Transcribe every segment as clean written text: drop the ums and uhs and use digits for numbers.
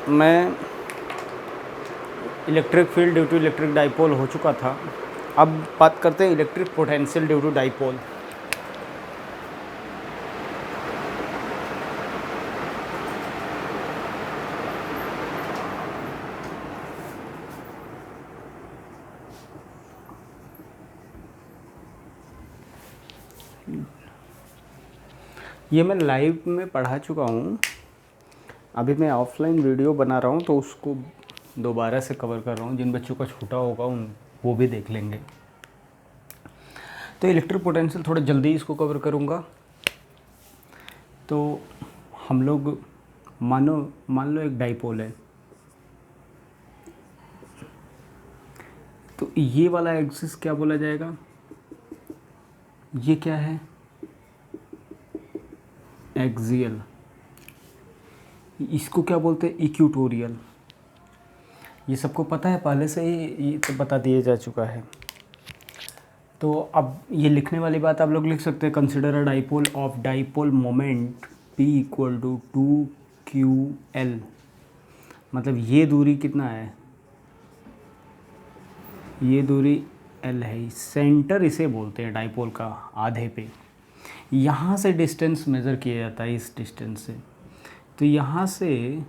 मैं electric field due to electric dipole हो चुका था। अब बात करते हैं electric potential due to dipole. ये मैं लाइव में पढ़ा चुका हूँ, अभी मैं ऑफलाइन वीडियो बना रहा हूँ तो उसको दोबारा से कवर कर रहा हूँ। जिन बच्चों का छूटा होगा उन वो भी देख लेंगे। तो इलेक्ट्रिक पोटेंशियल थोड़ा जल्दी इसको कवर करूँगा। तो हम लोग मान लो एक डाइपोल है, तो ये वाला एक्सिस क्या बोला जाएगा? ये क्या है? एक्सियल। इसको क्या बोलते हैं? इक्वेटोरियल। ये सबको पता है पहले से ही, ये तो बता दिया जा चुका है। तो अब ये लिखने वाली बात आप लोग लिख सकते हैं, consider a dipole of dipole moment P equal to 2QL। मतलब ये दूरी कितना है? ये दूरी L है। सेंटर इसे बोलते हैं डाइपोल का, आधे पे। यहाँ से डिस्टेंस मेज़र किया जाता है, इस डिस्टेंस से। तो यहाँ से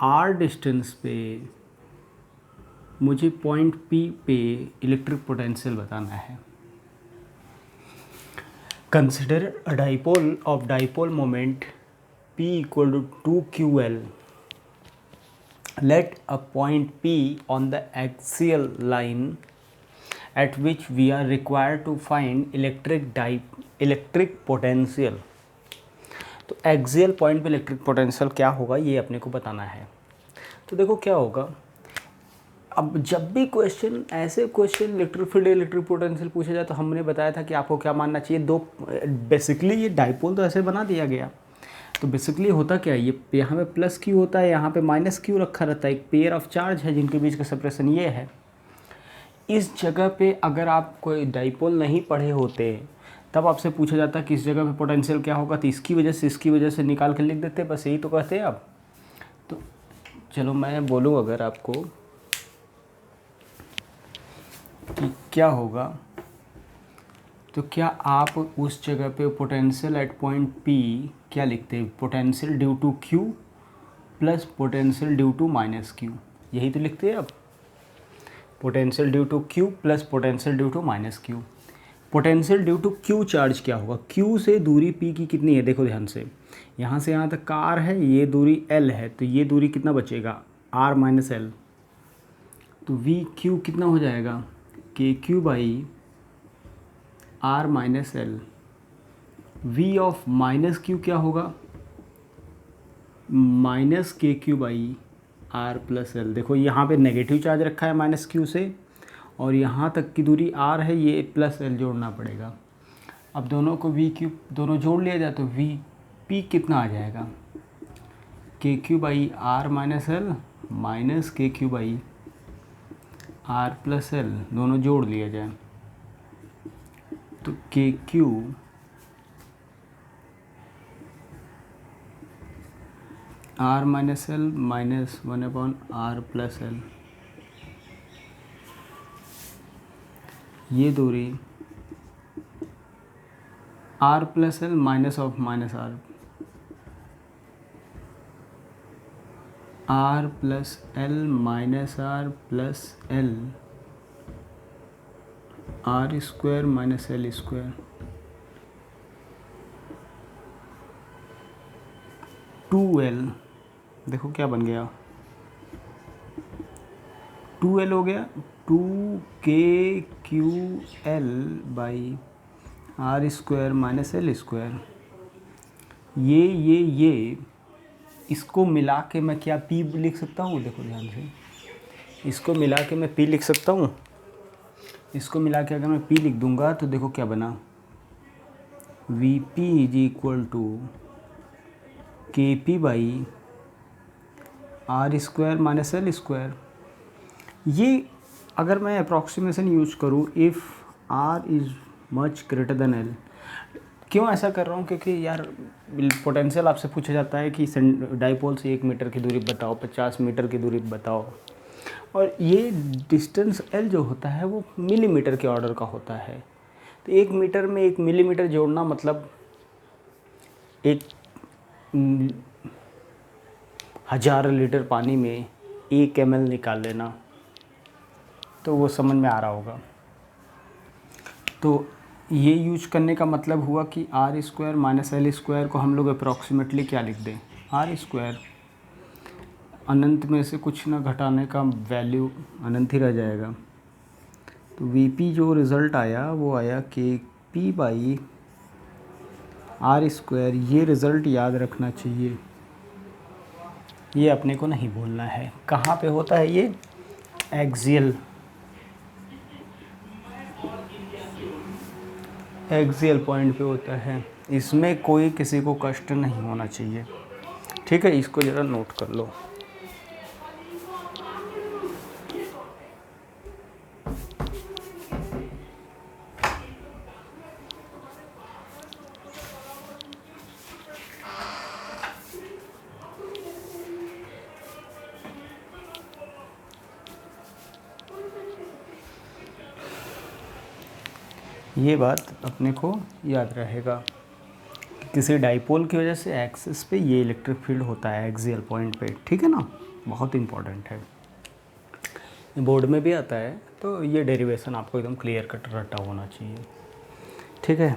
R डिस्टेंस पे मुझे पॉइंट P पे इलेक्ट्रिक पोटेंशियल बताना है। Consider a dipole of dipole moment P equal to 2QL। Let a point P on the axial line at which we are required to find electric potential। तो axial point पे electric potential क्या होगा ये अपने को बताना है। तो देखो क्या होगा, अब जब भी क्वेश्चन ऐसे question electric field electric potential पूछा जाए तो हमने बताया था कि आपको क्या मानना चाहिए। दो बेसिकली ये डाइपोल तो ऐसे बना दिया गया। तो बेसिकली होता क्या है, ये यहाँ पे प्लस क्यू होता है, यहाँ पे माइनस क्यू रखा रहता है। एक पेयर ऑफ चार्ज है जिनके बीच का सेपरेशन ये है। इस जगह पे अगर आप कोई डाइपोल नहीं पढ़े होते तब आपसे पूछा जाता कि इस जगह पे पोटेंशियल क्या होगा, तो इसकी वजह से निकाल के लिख देते, बस यही तो कहते हैं आप। तो चलो मैं बोलूँ अगर आपको कि क्या होगा, तो क्या आप उस जगह पे पोटेंशियल एट पॉइंट P क्या लिखते हैं? Potential due to Q plus potential due to minus Q, यही तो लिखते हैं आप। Potential due to Q plus potential due to minus Q। Potential due to Q charge क्या होगा? Q से दूरी P की कितनी है? देखो ध्यान से, यहाँ से यहाँ तक का R है, ये दूरी L है, तो ये दूरी कितना बचेगा? R minus L। तो VQ कितना हो जाएगा? KQ by R minus L। V of minus Q क्या होगा? Minus KQ by R plus L। देखो यहाँ पे नेगेटिव चार्ज रखा है माइनस Q से, और यहाँ तक की दूरी R है, ये प्लस L जोड़ना पड़ेगा। अब दोनों को VQ दोनों जोड़ लिया जाए तो VP कितना आ जाएगा? KQ by R minus L minus KQ by R plus L, दोनों जोड़ लिया जाए तो KQ R minus L minus 1/R plus L। ये दूरी R plus L minus of minus R, R plus L minus R plus L, R square minus L square. 2L, देखो क्या बन गया? 2L हो गया, 2KQL by R square minus L square. ये इसको मिला के मैं क्या P लिख सकता हूँ? देखो ध्यान से, इसको मिला के मैं P लिख सकता हूँ। इसको मिला के अगर मैं P लिख दूंगा तो देखो क्या बना, VP is equal to KP by R square minus L square. ये अगर मैं अप्रॉक्सीमेशन यूज करूँ, if R is much greater than L, क्यों ऐसा कर रहा हूँ, क्योंकि यार पोटेंशियल आपसे पूछा जाता है कि डाइपोल से 1 मीटर की दूरी बताओ, 50 मीटर की दूरी बताओ, और ये डिस्टेंस L जो होता है वो मिलीमीटर के ऑर्डर का होता है। तो 1 मीटर में 1 मिलीमीटर जोड़ना मतलब 1000 लीटर पानी में 1 ml निकाल लेना, तो वो समझ में आ रहा होगा। तो ये यूज करने का मतलब हुआ कि r square minus L square को हम लोग अप्रॉक्सीमेटली क्या लिख दें, r स्क्वायर, अनंत में से कुछ ना घटाने का वैल्यू अनंत ही रह जाएगा। तो Vp जो रिज़ल्ट आया वो आया Kp बाई r स्क्वायर। ये रिज़ल्ट याद रखना चाहिए, ये अपने को नहीं भूलना है। कहाँ पे होता है ये, एक्सियल पॉइंट पे होता है। इसमें कोई किसी को कष्ट नहीं होना चाहिए, ठीक है। इसको ज़रा नोट कर लो। ये बात अपने को याद रहेगा, किसी डाइपोल की वजह से एक्सिस पे ये इलेक्ट्रिक फील्ड होता है एक्सियल पॉइंट पे, ठीक है ना। बहुत इंपॉर्टेंट है, बोर्ड में भी आता है, तो ये डेरिवेशन आपको एकदम क्लियर कट रटा होना चाहिए, ठीक है।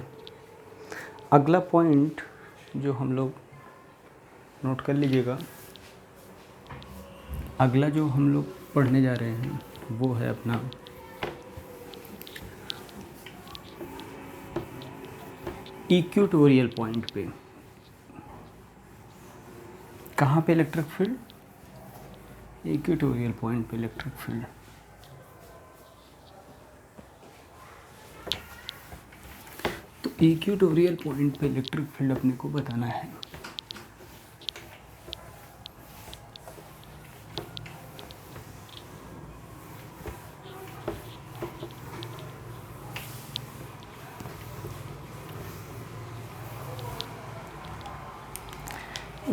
अगला पॉइंट जो हम लोग नोट कर लीजिएगा, अगला जो हम लोग पढ़ने जा रहे हैं वो है अपना इक्वेटोरियल पॉइंट पे। कहाँ पे इलेक्ट्रिक फील्ड, इक्वेटोरियल पॉइंट पे इलेक्ट्रिक फील्ड। तो इक्वेटोरियल पॉइंट पे इलेक्ट्रिक फील्ड अपने को बताना है।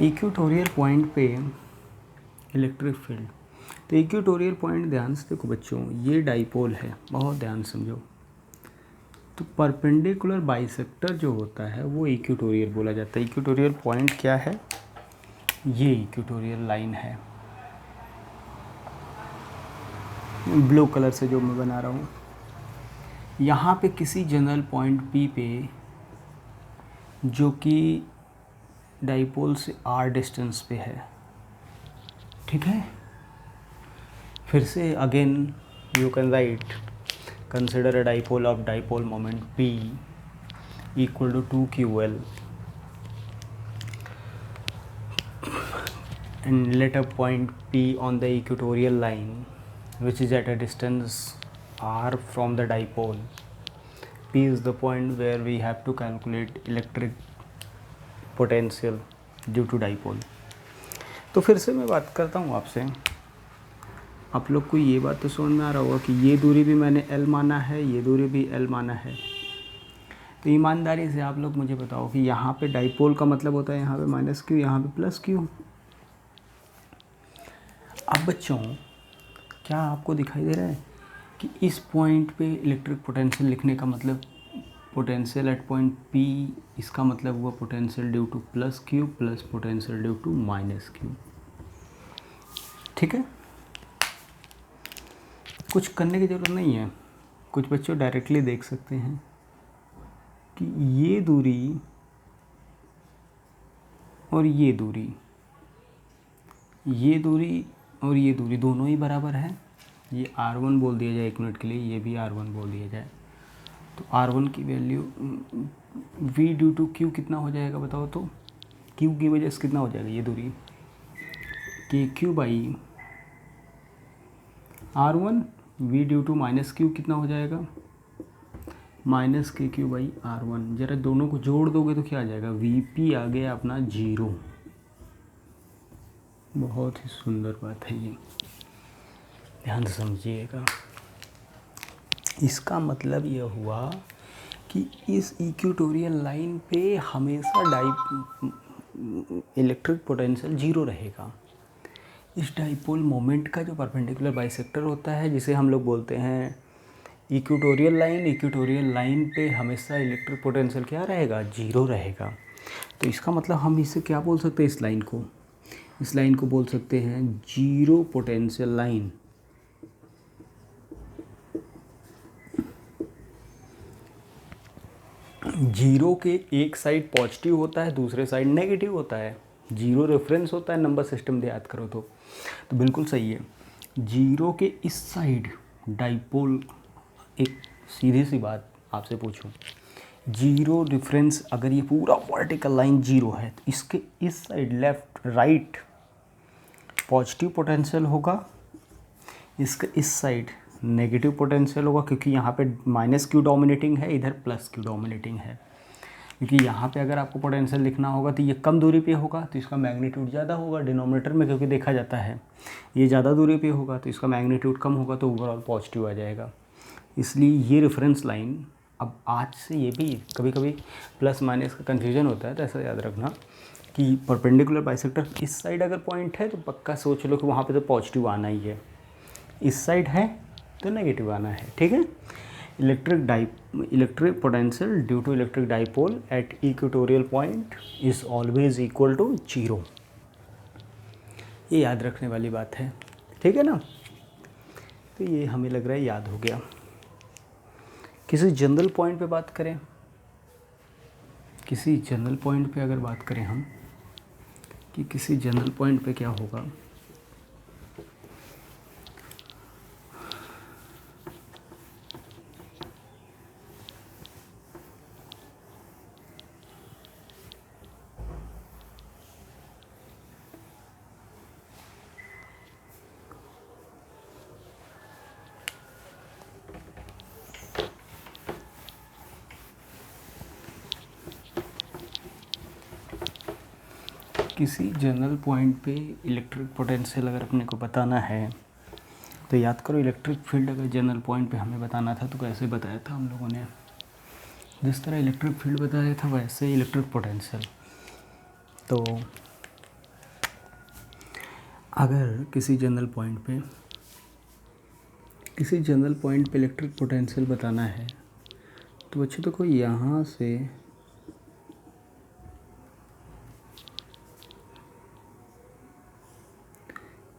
इक्वेटोरियल पॉइंट पे इलेक्ट्रिक फील्ड। तो इक्वेटोरियल पॉइंट ध्यान से देखो बच्चों, ये डाइपोल है, बहुत ध्यान समझो। तो परपेंडिकुलर बाइसेक्टर जो होता है वो इक्वेटोरियल बोला जाता है। इक्वेटोरियल पॉइंट क्या है, ये इक्वेटोरियल लाइन है, ब्लू कलर से जो मैं बना रहा हूँ। यहाँ पे किसी जनरल पॉइंट P पे, जो कि डाइपोल से r डिस्टेंस पे है, ठीक है। फिर से again you can write, consider a dipole of dipole moment P equal to 2ql and let a point P on the equatorial line which is at a distance r from the dipole. P is the point where we have to calculate electric potential due to dipole. तो फिर से मैं बात करता हूँ आपसे, आप लोग को ये बात तो समझ में आ रहा होगा कि ये दूरी भी मैंने L माना है, ये दूरी भी L माना है। तो ईमानदारी से आप लोग मुझे बताओ कि यहाँ पे डाइपोल का मतलब होता है यहाँ पे माइनस क्यू, यहाँ पे प्लस क्यू। अब बच्चों क्या आपको दिखाई दे रहा है कि इस पॉइंट पे इलेक्ट्रिक पोटेंशियल लिखने का मतलब पोटेंशियल एट पॉइंट P, इसका मतलब हुआ potential due to plus Q plus potential due to minus Q, ठीक है। कुछ करने की ज़रूरत नहीं है, कुछ बच्चों डायरेक्टली देख सकते हैं कि ये दूरी और ये दूरी, ये दूरी और ये दूरी दोनों ही बराबर है। ये R1 बोल दिया जाए 1 मिनट के लिए, ये भी R1 बोल दिया जाए, तो R1 की value V due to Q कितना हो जाएगा बताओ तो। Q की वजह से कितना हो जाएगा ये दूरी, KQ by R1, V due to minus Q कितना हो जाएगा, माइनस KQ बाई R1। ज़रा दोनों को जोड़ दोगे तो क्या आ जाएगा, VP आ गया अपना 0। बहुत ही सुंदर बात है ये, ध्यान से समझिएगा। इसका मतलब यह हुआ कि इस इक्वेटोरियल लाइन पे हमेशा इलेक्ट्रिक पोटेंशियल जीरो रहेगा। इस डाइपोल मोमेंट का जो परपेंडिकुलर बाइसेक्टर होता है, जिसे हम लोग बोलते हैं इक्वेटोरियल लाइन पे हमेशा इलेक्ट्रिक पोटेंशियल क्या रहेगा, जीरो रहेगा। तो इसका मतलब हम इसे क्या बोल सकते हैं, इस लाइन को बोल सकते हैं जीरो पोटेंशियल लाइन। जीरो के एक साइड पॉजिटिव होता है, दूसरे साइड नेगेटिव होता है। जीरो रेफरेंस होता है नंबर सिस्टम याद करो तो बिल्कुल सही है। जीरो के इस साइड डाइपोल, एक सीधी सी बात आपसे पूछूं, जीरो रेफरेंस अगर ये पूरा वर्टिकल लाइन जीरो है तो इसके इस side left right positive potential होगा, इसके इस साइड नेगेटिव पोटेंशियल होगा, क्योंकि यहाँ पे माइनस क्यू डोमिनेटिंग है, इधर प्लस क्यू डोमिनेटिंग है। क्योंकि यहाँ पे अगर आपको पोटेंशियल लिखना होगा तो ये कम दूरी पे होगा तो इसका मैग्नीट्यूड ज़्यादा होगा डिनोमिनेटर में, क्योंकि देखा जाता है ये ज़्यादा दूरी पे होगा तो इसका मैग्नीट्यूड कम होगा तो ओवरऑल पॉजिटिव आ जाएगा। इसलिए ये रेफरेंस लाइन, अब आज से ये भी कभी कभी प्लस माइनस का कन्फ्यूजन होता है, तो ऐसा याद रखना कि परपेंडिकुलर बाइसेक्टर इस साइड अगर पॉइंट है तो पक्का सोच लो कि वहाँ पे तो पॉजिटिव आना ही है, इस साइड है तो नेगेटिव आना है, ठीक है। Electric potential due to electric dipole at equatorial point is always equal to zero. ये याद रखने वाली बात है, ठीक है ना। तो ये हमें लग रहा है याद हो गया। किसी जनरल पॉइंट पे बात करें, किसी जनरल पॉइंट पे अगर बात करें हम कि किसी जनरल पॉइंट पे क्या होगा, किसी जनरल पॉइंट पे इलेक्ट्रिक पोटेंशियल अगर अपने को बताना है तो याद करो, इलेक्ट्रिक फील्ड अगर जनरल पॉइंट पे हमें बताना था तो कैसे बताया था हम लोगों ने, जिस तरह इलेक्ट्रिक फील्ड बताया था वैसे इलेक्ट्रिक पोटेंशियल। तो अगर किसी जनरल पॉइंट पे इलेक्ट्रिक पोटेंशियल बताना है तो बच्चों देखो, यहाँ से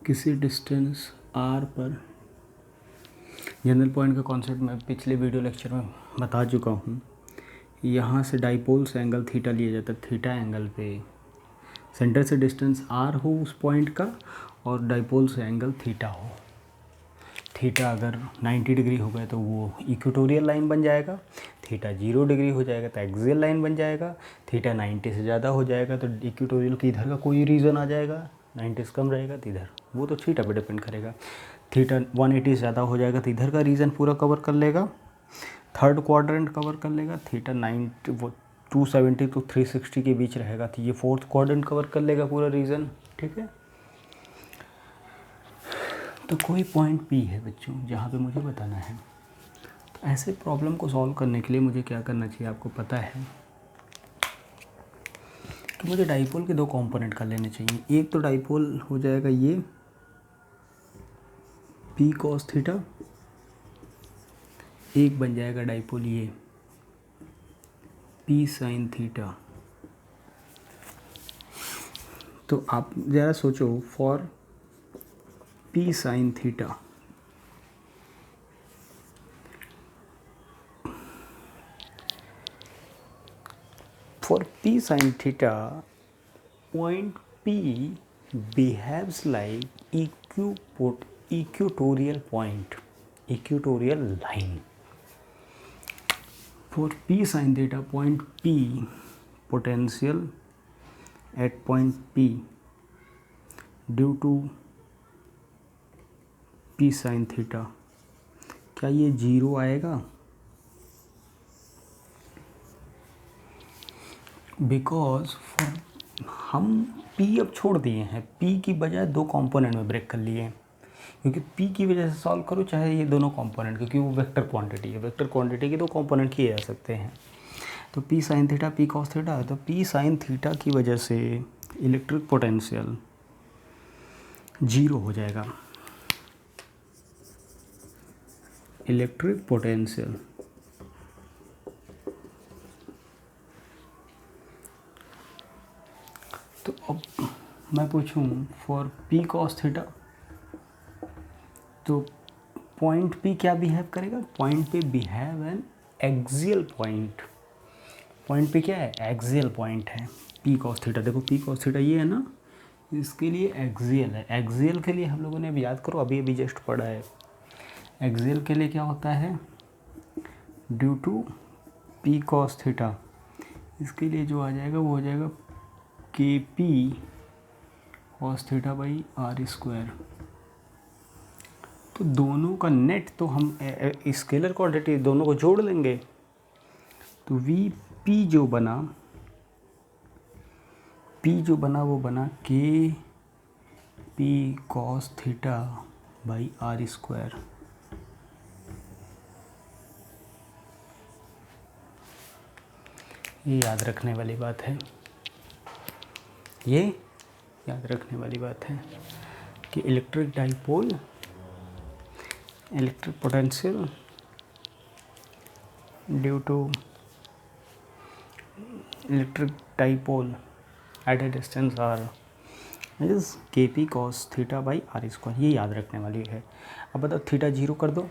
किसी डिस्टेंस r पर, जनरल पॉइंट का कॉन्सेप्ट मैं पिछले वीडियो लेक्चर में बता चुका हूँ। यहाँ से डाइपोल से एंगल थीटा लिया जाता है, थीटा एंगल पे सेंटर से डिस्टेंस r हो उस पॉइंट का और डाइपोल से एंगल थीटा हो। थीटा अगर 90 डिग्री हो गया तो वो इक्वेटोरियल लाइन बन जाएगा, थीटा 0 डिग्री हो जाएगा तो एक्सियल लाइन बन जाएगा, थीटा 90 से ज़्यादा हो जाएगा तो इक्वेटोरियल के इधर का कोई रीजन आ जाएगा, 90 से कम रहेगा तो इधर, वो तो थीटा पे डिपेंड करेगा। थीटा 180 से ज़्यादा हो जाएगा तो इधर का रीजन पूरा कवर कर लेगा, थर्ड क्वाड्रेंट कवर कर लेगा। थीटा 270 to 360 के बीच रहेगा तो ये फोर्थ क्वाड्रेंट कवर कर लेगा पूरा रीजन, ठीक है। तो कोई पॉइंट P है बच्चों जहाँ पे मुझे बताना है, तो ऐसे प्रॉब्लम को सॉल्व करने के लिए मुझे क्या करना चाहिए, आपको पता है कि मुझे डाइपोल के दो कंपोनेंट कर लेने चाहिए। एक तो डाइपोल हो जाएगा ये P cos थीटा, एक बन जाएगा डाइपोल ये P sin थीटा। तो आप ज़रा सोचो, for P sin theta, for P sin theta, point P behaves like equatorial point, equatorial line. For P sin theta, point P, potential at point P due to P sin theta, क्या ये zero आएगा? Because हम P अब छोड़ दिए हैं, P की बजाय दो कंपोनेंट में ब्रेक कर लिए हैं। क्योंकि पी की वजह से सॉल्व करो चाहे ये दोनों कंपोनेंट, क्योंकि वो वेक्टर क्वांटिटी है, वेक्टर क्वांटिटी के दो कंपोनेंट किए जा सकते हैं। तो P sine theta P cos theta है, तो पी साइन थीटा की वजह से इलेक्ट्रिक पोटेंशियल 0 हो जाएगा। इलेक्ट्रिक पोटेंशियल तो अब मैं पूछूं फॉर पी कॉस थीटा, तो पॉइंट पी क्या बिहेव करेगा? पॉइंट पे behave N axial point. Point पे क्या है? एक्सियल पॉइंट है पी कॉस थीटा। देखो पी कॉस थीटा ये है ना, इसके लिए एक्सियल है। एक्सियल के लिए हम लोगों ने अभी याद करो, अभी अभी जस्ट पढ़ा है। एक्सियल के लिए क्या होता है? Due to P cos theta, इसके लिए जो आ जाएगा वो हो जाएगा K P cos theta by R square. तो दोनों का नेट तो हम स्केलर क्वांटिटी दोनों को जोड़ लेंगे, तो वी पी जो बना वो बना K P cos theta by R square. ये याद रखने वाली बात है, ये याद रखने वाली बात है कि electric dipole, electric potential due to electric dipole at a distance R is K P cos theta by R square. ये याद रखने वाली है। अब बताओ थीटा 0 कर दो,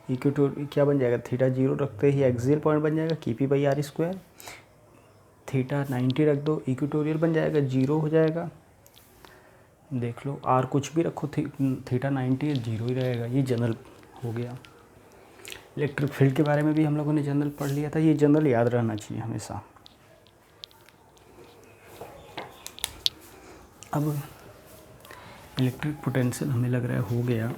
इक्वेटर क्या बन जाएगा? थीटा 0 रखते ही एक्सियल पॉइंट बन जाएगा K P by R square. Theta 90 रख दो, इक्वेटोरियल बन जाएगा, 0 हो जाएगा। देख लो आर कुछ भी रखो, थीटा 90 0 ही रहेगा। ये जनरल हो गया। इलेक्ट्रिक फील्ड के बारे में भी हम लोगों ने जनरल पढ़ लिया था, ये जनरल याद रहना चाहिए हमेशा। अब इलेक्ट्रिक पोटेंशियल हमें लग रहा है हो गया।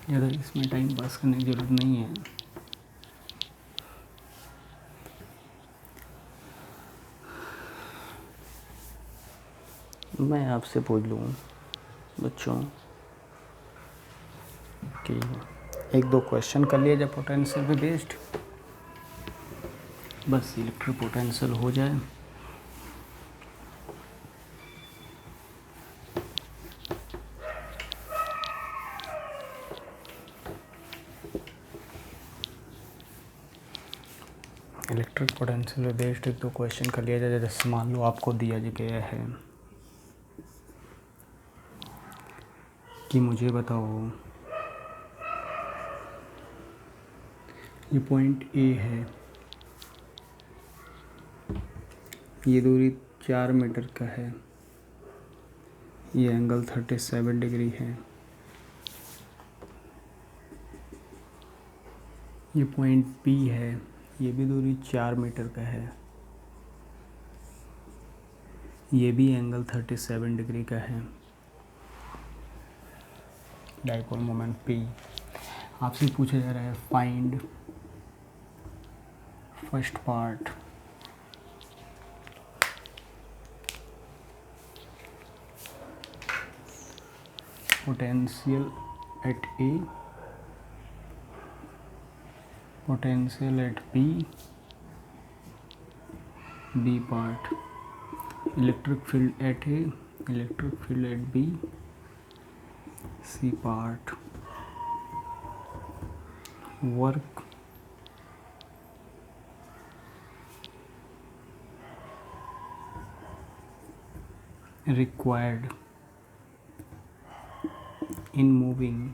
ज़्यादा इसमें टाइम पास करने की ज़रूरत नहीं है। मैं आपसे पूछ लूँ बच्चों कि 1-2 क्वेश्चन कर लिया जाए पोटेंशियल पे बेस्ड, बस इलेक्ट्रिक पोटेंशियल हो जाए। इलेक्ट्रिक पोटेंशियल पे बेस्ड 1-2 क्वेश्चन कर लिया जाए। जैसे मान लो आपको दिया गया है कि मुझे बताओ ये पॉइंट ए है, ये दूरी 4 मीटर का है, ये एंगल 37 डिग्री है, ये पॉइंट बी है, ये भी दूरी 4 मीटर का है, ये भी एंगल 37 डिग्री का है। डाइपोल मोमेंट पी आपसे पूछा जा रहा है find first part potential at A, potential at B, B part electric field at A, electric field at B, C part work required in moving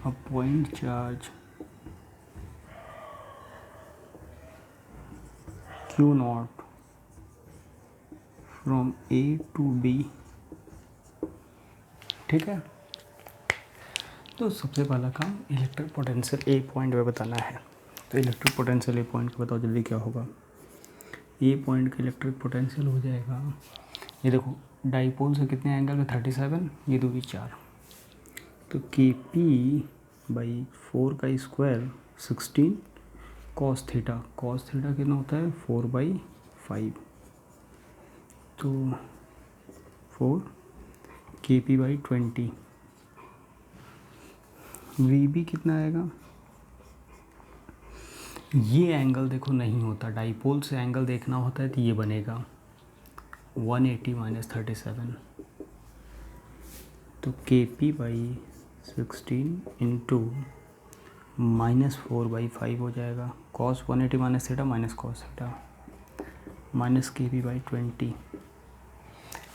a point charge Q naught from A to B। ठीक है, तो सबसे पहला काम electric potential ए point पे बताना है। तो इलेक्ट्रिक पोटेंशियल ए पॉइंट को बताओ जल्दी क्या होगा। ए पॉइंट का इलेक्ट्रिक पोटेंशियल हो जाएगा, ये देखो डाइपोल से कितने एंगल में 37, ये दूरी 4, तो के पी बाई 4 का स्क्वायर 16 कॉस थीटा कितना होता है 4/5, तो 4 kp/20। VB कितना आएगा, ये एंगल देखो नहीं होता, डाइपोल से एंगल देखना होता है तो ये बनेगा 180 - 37, तो kp/16 इंटू -4/5 हो जाएगा, cos 180 - theta minus cos theta minus kp/20।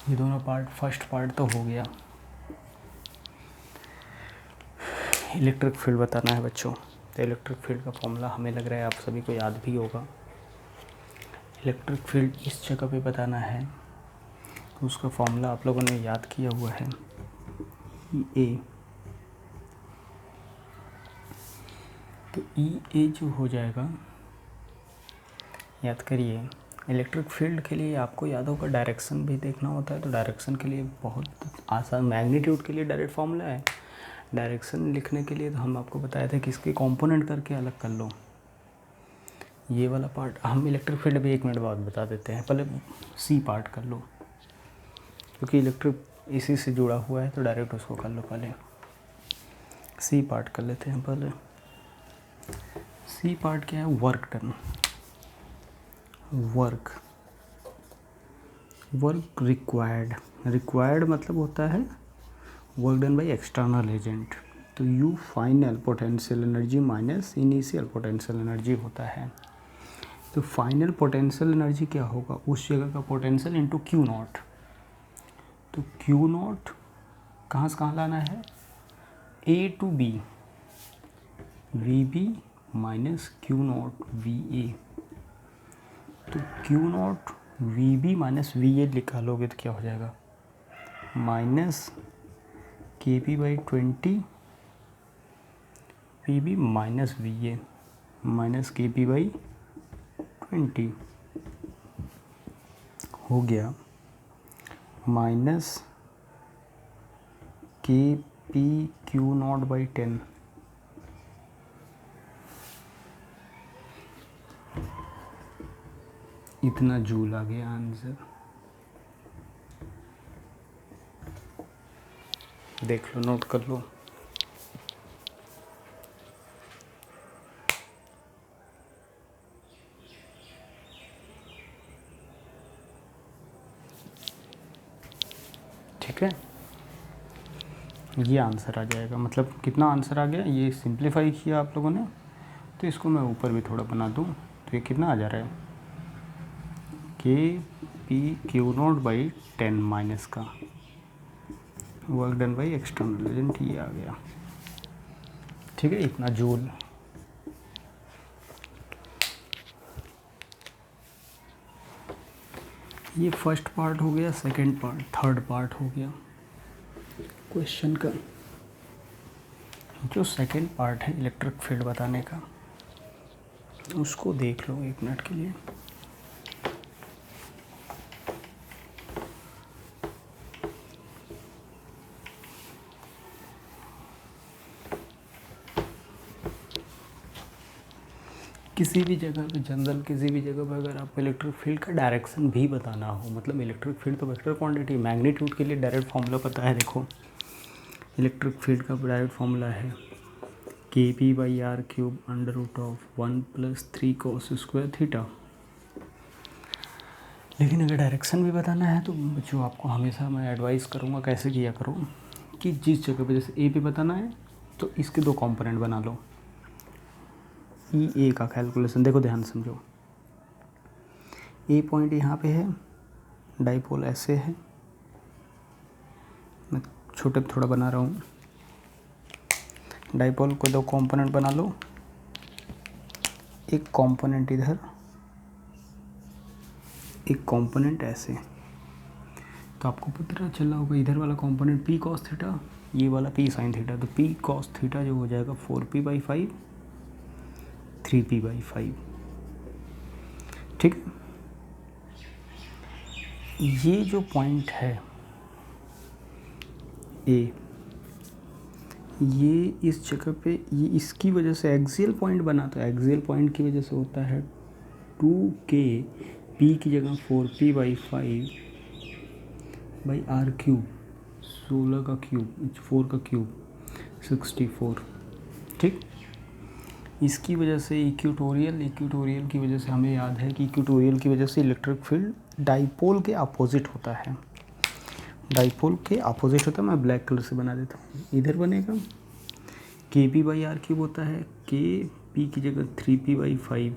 ये दोनों पार्ट, फर्स्ट पार्ट तो हो गया। इलेक्ट्रिक फील्ड बताना है बच्चों, तो इलेक्ट्रिक फील्ड का फॉर्मूला हमें लग रहा है आप सभी को याद भी होगा। इलेक्ट्रिक फील्ड इस जगह पे बताना है, तो उसका फॉर्मूला आप लोगों ने याद किया हुआ है, E A। तो E A जो हो जाएगा, याद करिए, इलेक्ट्रिक फील्ड के लिए आपको याद होगा डायरेक्शन भी देखना होता है, तो डायरेक्शन के लिए बहुत आसान, मैग्नीट्यूड के लिए डायरेक्ट फॉर्मूला है, डायरेक्शन लिखने के लिए तो हम आपको बताए थे कि इसके कंपोनेंट करके अलग कर लो। ये वाला पार्ट हम इलेक्ट्रिक फील्ड भी 1 मिनट बाद बता देते हैं, पहले सी पार्ट कर लो, क्योंकि इलेक्ट्रिक इसी से जुड़ा हुआ है, तो डायरेक्ट उसको कर लो। पहले सी पार्ट कर लेते हैं। पहले सी पार्ट क्या है, वर्क डन, वर्क रिक्वायर्ड मतलब होता है work done by external agent, तो U final potential energy minus initial potential energy होता है। तो फाइनल पोटेंशियल एनर्जी क्या होगा, उस जगह का पोटेंशियल इंटू क्यू नॉट। तो क्यू नॉट कहाँ से कहाँ लाना है, A to B, VB minus Q not VA। तो Q not VB minus VA निकालोगे तो क्या हो जाएगा, minus kp/20 VB minus VA minus kp/20 हो गया, माइनस kpq0/10। इतना जूल आ गया आंसर, देख लो, नोट कर लो। ठीक है, ये आंसर आ जाएगा। मतलब कितना आंसर आ गया, ये सिंप्लीफाई किया आप लोगों ने, तो इसको मैं ऊपर भी थोड़ा बना दूँ, तो ये कितना आ जा रहा है, kpq0/10 माइनस का work done by external agent, ये आ गया। ठीक है, इतना जूल। ये फर्स्ट पार्ट हो गया, सेकंड पार्ट, थर्ड पार्ट हो गया क्वेश्चन का। जो सेकंड पार्ट है इलेक्ट्रिक फील्ड बताने का, उसको देख लो 1 मिनट के लिए। किसी भी जगह पे, जनरल किसी भी जगह पर अगर आपको इलेक्ट्रिक फील्ड का डायरेक्शन भी बताना हो, मतलब इलेक्ट्रिक फील्ड तो वेक्टर क्वांटिटी, मैग्नीट्यूड के लिए डायरेक्ट फार्मूला पता है। देखो इलेक्ट्रिक फील्ड का डायरेक्ट फार्मूला है kp/r³ √1 + 3 cos² थीटा। लेकिन अगर डायरेक्शन भी बताना है तो जो आपको हमेशा मैं एडवाइस करूँगा कैसे किया करो, कि जिस जगह पे जैसे ए पे बताना है तो इसके 2 कंपोनेंट बना लो। E A का कैलकुलेशन देखो, ध्यान समझो। ए पॉइंट यहाँ पे है, डाइपोल ऐसे है, मैं छोटे थोड़ा बना रहा हूँ। डाइपोल को 2 कंपोनेंट बना लो, एक कंपोनेंट इधर, एक कंपोनेंट ऐसे। तो आपको पता चल रहा होगा इधर वाला कंपोनेंट P cos थीटा, ये वाला P sin थीटा। तो P cos थीटा जो हो जाएगा 4p/5 3p/5। ठीक है, ये जो पॉइंट है A, ये इस जगह पे ये इसकी वजह से एक्सियल पॉइंट बना, तो एक्सियल पॉइंट की वजह से होता है 2k, p की जगह 4p/5 बाई आर क्यूब, 16 का क्यूब, 4 का क्यूब 64। ठीक, इसकी वजह से इक्वेटोरियल की वजह से हमें याद है कि इक्वेटोरियल की वजह से इलेक्ट्रिक फील्ड डाइपोल के अपोजिट होता है। डाइपोल के अपोजिट होता है, मैं ब्लैक कलर से बना देता हूँ। इधर बनेगा kp/r क्यूब होता है, k p की जगह 3p/5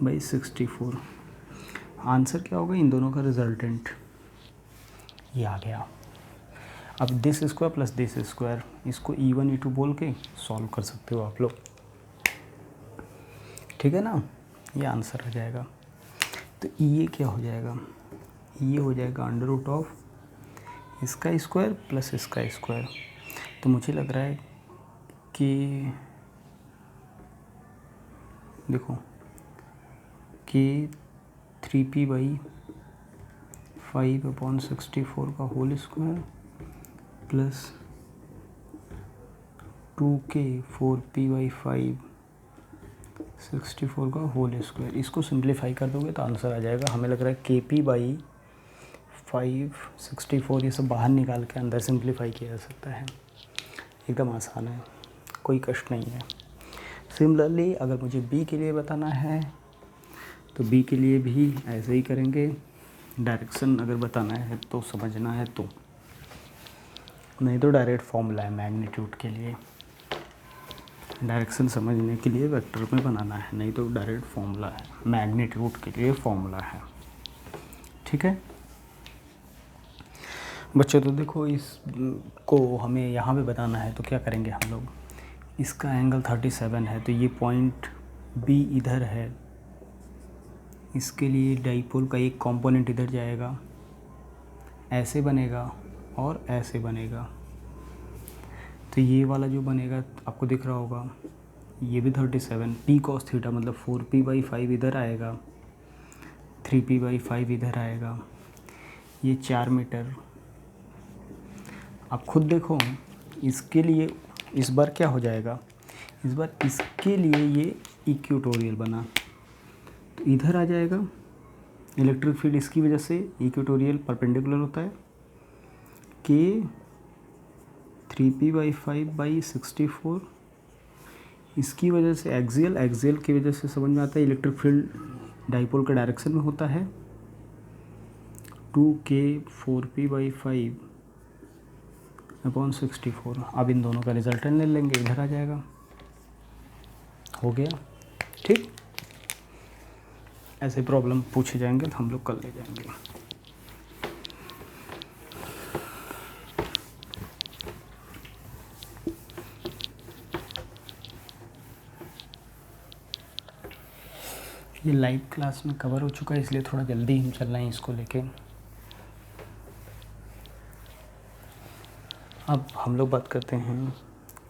बाई 64। आंसर क्या होगा, इन दोनों का रिजल्टेंट ये आ गया। अब this square plus this square, इसको E1 E2 बोल के सॉल्व कर सकते हो आप लोग, ठीक है ना। ये आंसर आ जाएगा। तो ये क्या हो जाएगा, ये हो जाएगा अंडर रूट ऑफ इसका स्क्वायर प्लस इसका स्क्वायर। तो मुझे लग रहा है कि देखो कि 3p/5/64 का whole square plus 2k 4p/5/64 का होल स्क्वायर, इसको सिंप्लीफाई कर दोगे तो आंसर आ जाएगा। हमें लग रहा है kp/5/64 ये सब बाहर निकाल के अंदर सिंप्लीफाई किया जा सकता है। एकदम आसान है, कोई कष्ट नहीं है। सिमिलरली अगर मुझे b के लिए बताना है तो b के लिए भी ऐसे ही करेंगे। डायरेक्शन अगर बताना है तो समझना है तो, नहीं तो डायरेक्ट फॉर्मूला है मैग्नीट्यूड के लिए। डायरेक्शन समझने के लिए वेक्टर में बनाना है, नहीं तो डायरेक्ट फॉर्मूला है, मैग्नीट्यूड के लिए फॉर्मूला है। ठीक है बच्चों, तो देखो इसको हमें यहाँ पे बताना है तो क्या करेंगे हम लोग, इसका एंगल 37 है, तो ये पॉइंट B इधर है, इसके लिए डाइपोल का एक कंपोनेंट इधर जाएगा, ऐसे बनेगा और ऐसे बनेगा। तो ये वाला जो बनेगा आपको दिख रहा होगा, ये भी 37, p cos थीटा मतलब 4p/5 इधर आएगा, 3p/5 इधर आएगा, ये 4 मीटर। आप खुद देखो इसके लिए इस बार क्या हो जाएगा, इस बार इसके लिए ये इक्वेटोरियल बना, तो इधर आ जाएगा इलेक्ट्रिक फील्ड। इसकी वजह से इक्वेटोरियल परपेंडिकुलर होता है, k 3p/5/64। इसकी वजह से एक्सियल की वजह से समझ में आता है इलेक्ट्रिक फील्ड डाइपोल के डायरेक्शन में होता है, 2k 4p/5/64। अब इन दोनों का रिजल्टेंट ले लेंगे, इधर आ जाएगा, हो गया। ठीक, ऐसे प्रॉब्लम पूछे जाएंगे तो हम लोग कर ले जाएंगे। ये लाइव क्लास में कवर हो चुका है, इसलिए थोड़ा जल्दी हम चल रहे हैं इसको लेके। अब हम लोग बात करते हैं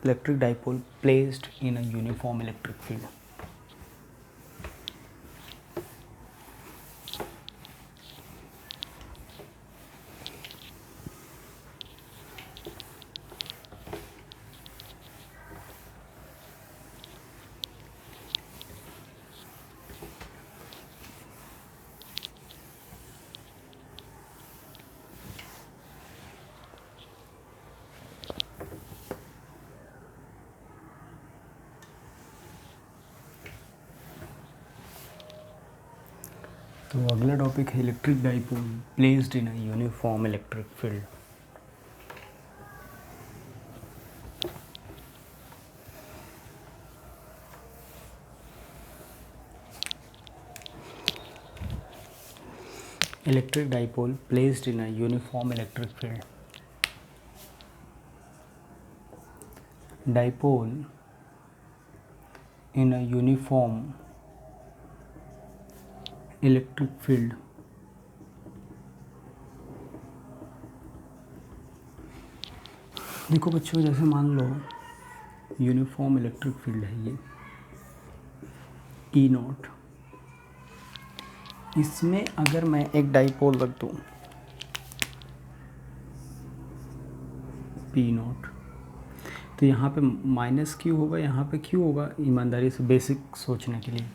electric dipole placed in a uniform electric field. तो अगला टॉपिक है electric dipole placed in a uniform electric field. Electric dipole placed in a uniform electric field. Dipole in a uniform electric field देखो बच्चों, जैसे मान लो uniform electric field है ये E0, इसमें अगर मैं एक डाइपोल रख दूँ P0, तो यहाँ पे माइनस क्यू होगा, यहाँ पे क्यू होगा, ईमानदारी से बेसिक सोचने के लिए।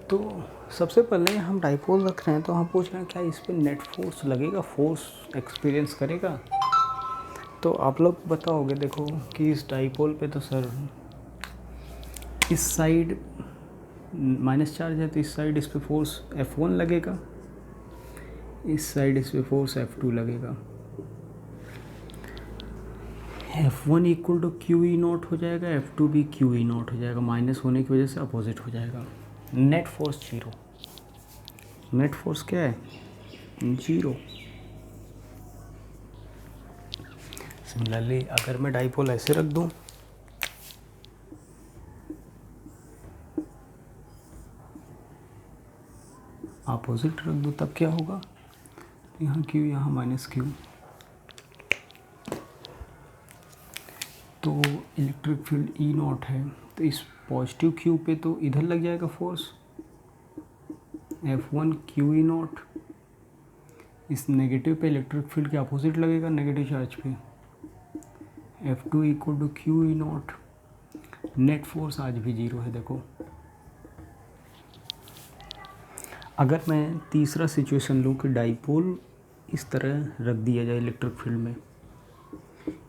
तो सबसे पहले हम डाइपोल रख रहे हैं तो हम पूछ रहे हैं क्या इस पर नेट फोर्स लगेगा, फोर्स एक्सपीरियंस करेगा। तो आप लोग बताओगे देखो कि इस डाइपोल पे तो सर इस साइड माइनस चार्ज है, तो इस साइड इस पे फोर्स F1 लगेगा, इस साइड इस पे फोर्स F2 लगेगा। F1 equal to Q E naught हो जाएगा, F2 भी क्यू ई नॉट हो जाएगा, माइनस होने की वजह से अपोजिट हो जाएगा। Net force zero, net force क्या है, जीरो। सिमिलरली अगर मैं डाइपोल ऐसे रख दूं, अपोजिट रख दूं, तब क्या होगा, यहाँ क्यू यहाँ माइनस क्यू, तो इलेक्ट्रिक फील्ड ई नॉट है, तो इस पॉजिटिव क्यू पे तो इधर लग जाएगा force F1 Q E naught, इस नेगेटिव पे इलेक्ट्रिक फील्ड के अपोजिट लगेगा, नेगेटिव चार्ज पे F2 equal to Q E naught. Net force आज भी जीरो है। देखो अगर मैं तीसरा सिचुएशन लूँ कि डाइपोल इस तरह रख दिया जाए इलेक्ट्रिक फील्ड में,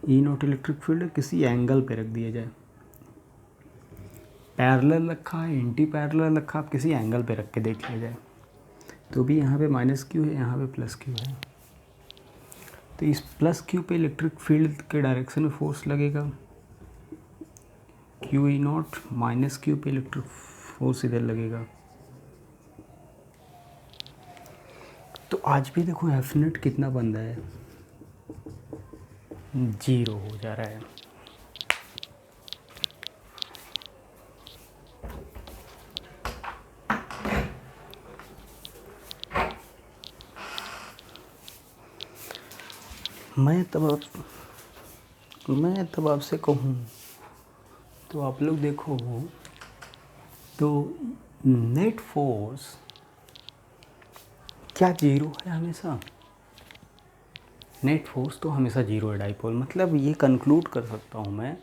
ई नॉट इलेक्ट्रिक फील्ड किसी एंगल पे रख दिया जाए, पैरेलल रखा है, एंटी पैरेलल रखा, आप किसी एंगल पे रख के देख लिया जाए, तो भी यहाँ पे माइनस क्यू है, यहाँ पे प्लस क्यू है, तो इस प्लस क्यू पे इलेक्ट्रिक फील्ड के डायरेक्शन में फोर्स लगेगा Q E not, minus Q पे इलेक्ट्रिक फोर्स इधर लगेगा। तो आज भी देखो एफ नेट कितना बन रहा है, जीरो हो जा रहा है। मैं तब आपसे कहूँ तो आप लोग देखो तो नेट फोर्स क्या जीरो है हमेशा, नेट फोर्स तो हमेशा जीरो है डाइपोल। मतलब ये कंक्लूड कर सकता हूँ मैं,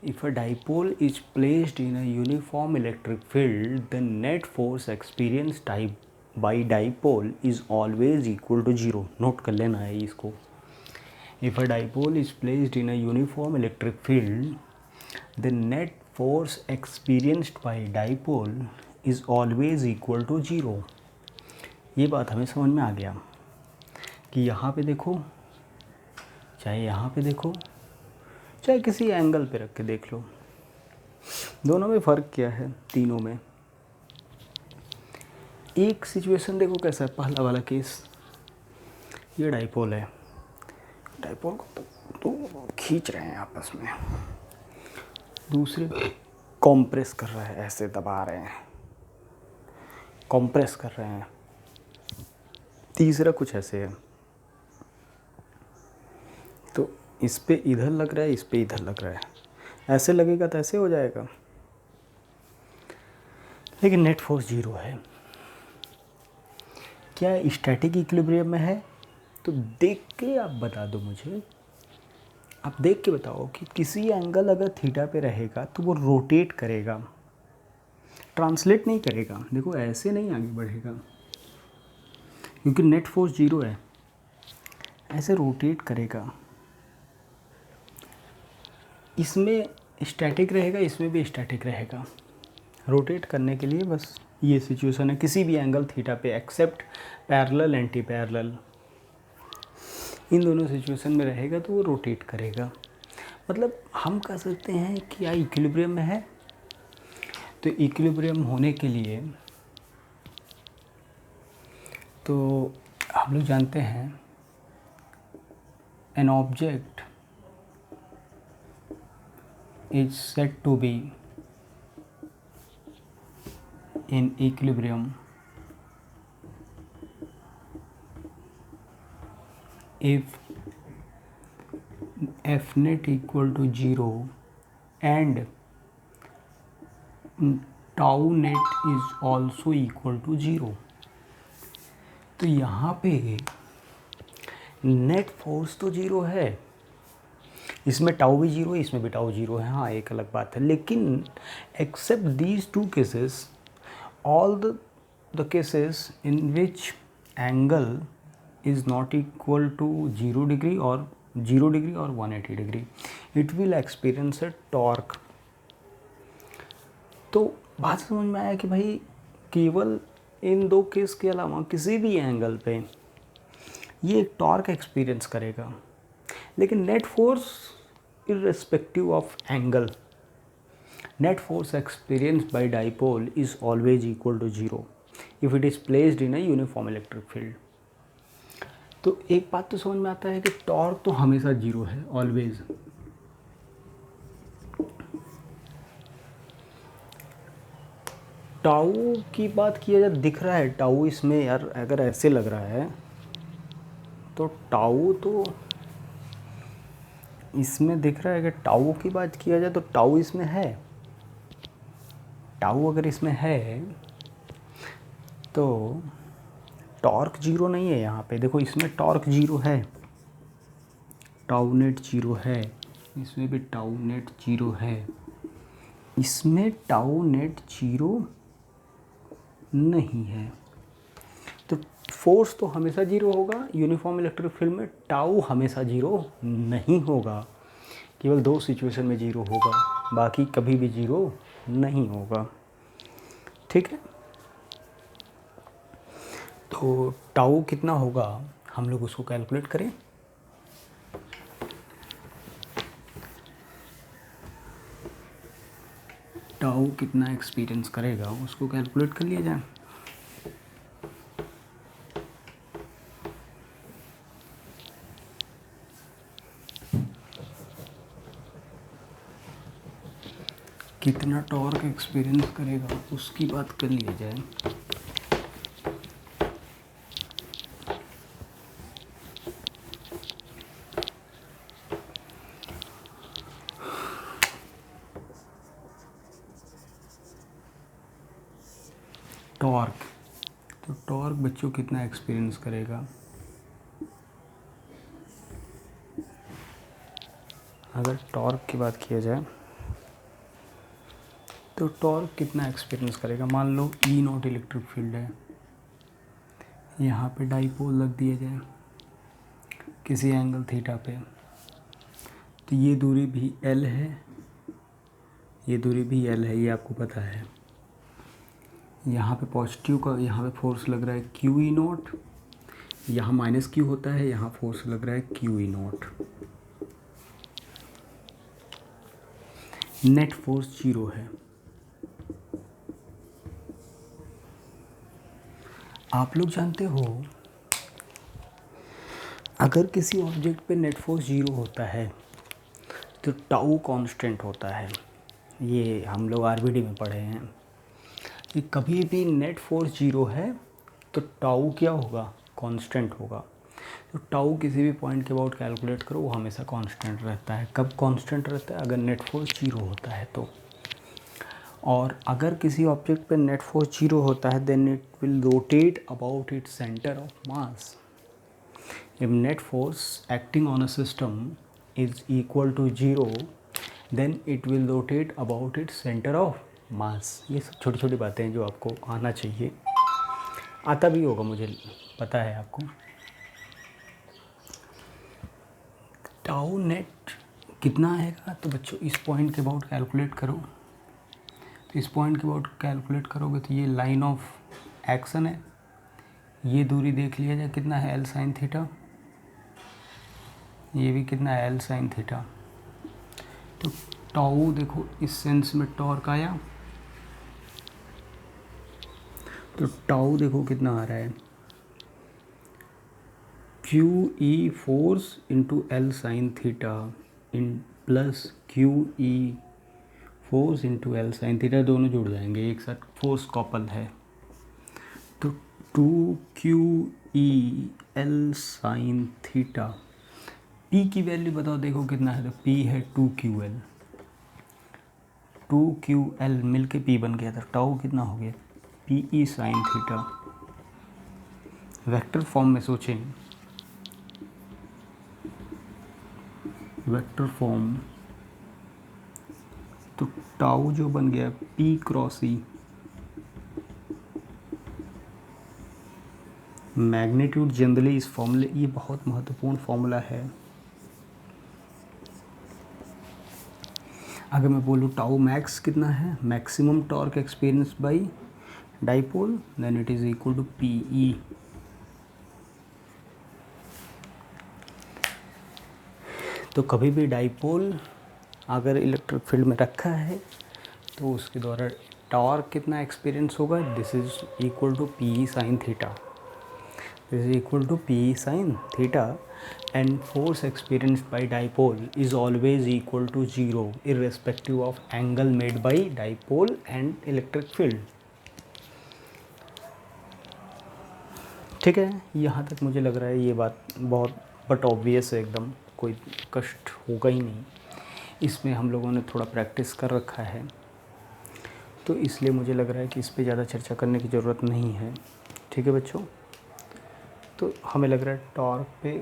if a dipole is placed in a uniform electric field the net force experienced by dipole is always equal to zero. Note कर लेना है इसको। If a dipole is placed in a uniform electric field, the net force experienced by dipole is always equal to zero। ये बात हमें समझ में आ गया कि यहाँ पे देखो, चाहे यहाँ पे देखो, चाहे किसी एंगल पे रख के देख लो, दोनों में फ़र्क क्या है तीनों में। एक सिचुएशन देखो कैसा है, पहला वाला केस, ये डाइपोल है, डाइपोल को तो खींच रहे हैं आपस में, दूसरे कॉम्प्रेस कर रहा है, ऐसे दबा रहे हैं, कॉम्प्रेस कर रहे हैं, तीसरा कुछ ऐसे है, तो इस पे इधर लग रहा है, इस पे इधर लग रहा है, ऐसे लगेगा तो ऐसे हो जाएगा, लेकिन नेट फोर्स जीरो है। क्या स्टैटिक इक्विलिब्रियम में है? तो देख के आप बता दो मुझे, आप देख के बताओ कि किसी एंगल अगर थीटा पे रहेगा तो वो रोटेट करेगा, ट्रांसलेट नहीं करेगा। देखो ऐसे नहीं आगे बढ़ेगा क्योंकि नेट फोर्स जीरो है, ऐसे रोटेट करेगा। इसमें स्टैटिक रहेगा, इसमें भी स्टैटिक रहेगा। रोटेट करने के लिए बस ये सिचुएशन है, किसी भी एंगल थीटा पे एक्सेप्ट पैरेलल एंटी पैरेलल, इन दोनों सिचुएशन में रहेगा तो वो रोटेट करेगा। मतलब हम कह सकते हैं कि क्या इक्विलिब्रियम में है। तो इक्विलिब्रियम होने के लिए तो हम लोग जानते हैं an object is said to be in equilibrium if f net equal to 0 and tau net is also equal to 0। तो यहाँ पे नेट फोर्स तो जीरो है, इसमें टाउ भी जीरो है, इसमें भी टाउ जीरो है, हाँ एक अलग बात है। लेकिन except these two cases, all the cases in which angle is not equal to 0 degree और 0 डिग्री और 180 degree, it will experience a torque. तो बात समझ में आया कि भाई केवल इन दो केस के अलावा किसी भी एंगल पे ये एक टॉर्क एक्सपीरियंस करेगा। लेकिन net force irrespective of angle, net force experienced by dipole is always equal to 0 if it is placed in a uniform electric field। तो एक बात तो समझ में आता है कि टॉर्क तो हमेशा 0 है, ऑलवेज। टाउ की बात किया जाए, दिख रहा है टाउ इसमें यार, अगर ऐसे लग रहा है तो टाउ तो इसमें दिख रहा है कि टाउ की बात किया जाए तो टाउ इसमें है। टाउ अगर इसमें है तो टॉर्क 0 नहीं है यहाँ पे। देखो इसमें टॉर्क 0 है, टाउ नेट 0 है, इसमें भी टाउ नेट 0 है, इसमें टाउ नेट 0 नहीं है। तो फोर्स तो हमेशा 0 होगा यूनिफॉर्म इलेक्ट्रिक फील्ड में, टाउ हमेशा 0 नहीं होगा। केवल दो सिचुएशन में 0 होगा, बाकी कभी भी 0 नहीं होगा। ठीक है, तो टाउ कितना होगा हम लोग उसको कैलकुलेट करें। टाउ कितना एक्सपीरियंस करेगा उसको कैलकुलेट कर लिया जाए। कितना टॉर्क एक्सपीरियंस करेगा उसकी बात कर लिया जाए। टॉर्क, तो टॉर्क बच्चों कितना एक्सपीरियंस करेगा, अगर टॉर्क की बात किया जाए तो टॉर्क कितना एक्सपीरियंस करेगा। मान लो ई नॉट इलेक्ट्रिक फील्ड है, यहाँ पे डाइपोल लग दिया जाए किसी एंगल थीटा पे, तो ये दूरी भी एल है, ये दूरी भी एल है, ये आपको पता है। यहाँ पे पॉजिटिव का, यहाँ पे फोर्स लग रहा है क्यू ई नॉट, यहाँ माइनस क्यू होता है, यहाँ फोर्स लग रहा है Q E naught. Net force 0 है। आप लोग जानते हो अगर किसी ऑब्जेक्ट पे नेट फोर्स 0 होता है तो टाउ कांस्टेंट होता है। ये हम लोग आरबीडी में पढ़े हैं कि कभी भी नेट फोर्स 0 है तो टाउ क्या होगा, कांस्टेंट होगा। तो टाउ किसी भी पॉइंट के अबाउट कैलकुलेट करो वो हमेशा कांस्टेंट रहता है। कब कांस्टेंट रहता है, अगर नेट फोर्स 0 होता है तो। और अगर किसी ऑब्जेक्ट पे नेट फोर्स 0 होता है then it will rotate about its centre of mass. If net force acting on a system is equal to 0 then it will rotate about its center of mass। ये सब छोटी छोटी बातें हैं जो आपको आना चाहिए, आता भी होगा मुझे पता है आपको। टाउ नेट कितना आएगा, तो बच्चों इस पॉइंट के अबाउट कैलकुलेट करो। तो इस पॉइंट के अबाउट कैलकुलेट करोगे तो ये लाइन ऑफ एक्शन है, ये दूरी देख लिया जाए कितना है, एल साइन थीटा, ये भी कितना है, एल साइन थीटा। तो टाउ देखो इस सेंस में टॉर्क आया, तो टाउ देखो कितना आ रहा है, Q E force into L sine theta इन plus Q E force into L sine theta, दोनों जुड़ जाएंगे एक साथ, फोर्स कॉपल है। तो 2QE L sine theta, P की वैल्यू बताओ देखो कितना है, तो P है 2QL, 2QL मिल के P बन गया था। टाउ कितना हो गया, PE sine theta. Vector form में सोचें वेक्टर फॉर्म, तो टाउ जो बन गया P cross E, magnitude generally इस फॉर्मूले, ये बहुत महत्वपूर्ण फॉर्मूला है। अगर मैं बोलूँ टाउ मैक्स कितना है, maximum torque experience by dipole, then it is equal to PE। तो कभी भी डाइपोल अगर इलेक्ट्रिक फील्ड में रखा है तो उसके द्वारा टॉर्क कितना एक्सपीरियंस होगा, this is equal to PE sine theta, this is equal to PE sine theta, and force experience by dipole is always equal to 0 irrespective of angle made by dipole and electric field. ठीक है, यहाँ तक मुझे लग रहा है ये बात बहुत बट ऑब्वियस है एकदम, कोई कष्ट होगा ही नहीं। इसमें हम लोगों ने थोड़ा प्रैक्टिस कर रखा है, तो इसलिए मुझे लग रहा है कि इस पे ज़्यादा चर्चा करने की ज़रूरत नहीं है। ठीक है बच्चों, तो हमें लग रहा है टॉर्क पे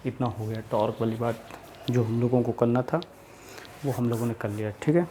इतना हो गया, टॉर्क वाली बात जो हम लोगों को करना था वो हम लोगों ने कर लिया। ठीक है।